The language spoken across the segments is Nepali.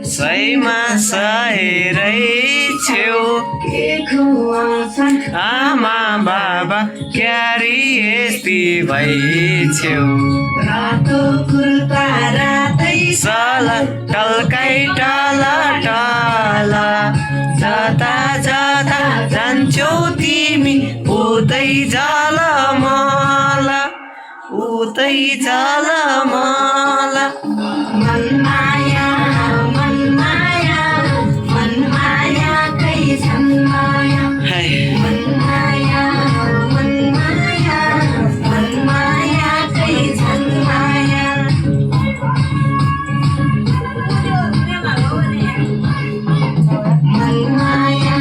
सैमा सहेरै छेउ आमा बाबा क्यारी यस्ती भइ छेउ रातो कुर्ता रातै सल टल्कै टल टल जता जता जान्छौ तिमी उतै जल मला उतै जल मला मनमाया मनमाया मनमाया कै छन्माया मनमाया मनमाया मनमाया कै छन्माया मनमाया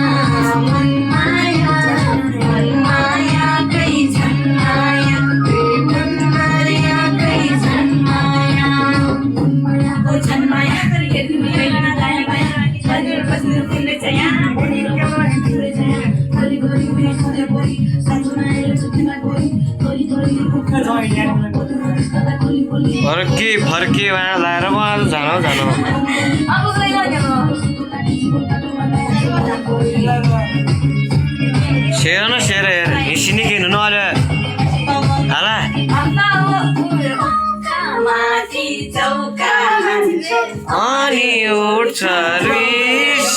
मनमाया मनमाया कै छन्माया मनमाया कै छन्माया ओ छन्माया करि हेर्नु दाया बाया हजुर बस्नु तिमीले चाहिँ फर्की फर्की उहाँ लाएर म आज जानु जानु सेर न सेर हेर हिँड्ने किन्नु न अहिले हाला माथि चौका अनि उठ्छ रिस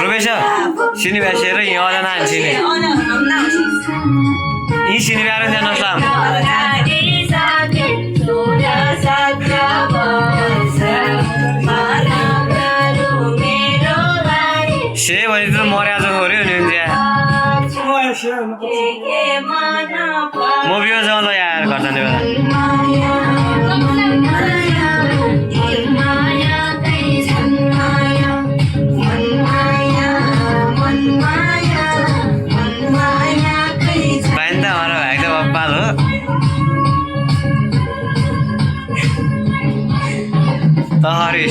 रुपेश सिनी भ्या सेर यहाँ वाला ना सिनी यी सिनी भ्या र नसलाम से भने त मर्या आज थोरै हुने हुन्छ म बिमा जाउँ ल यार घर जाने बेला पाइन त हमारा भाइ त बप्पाल हो त हरि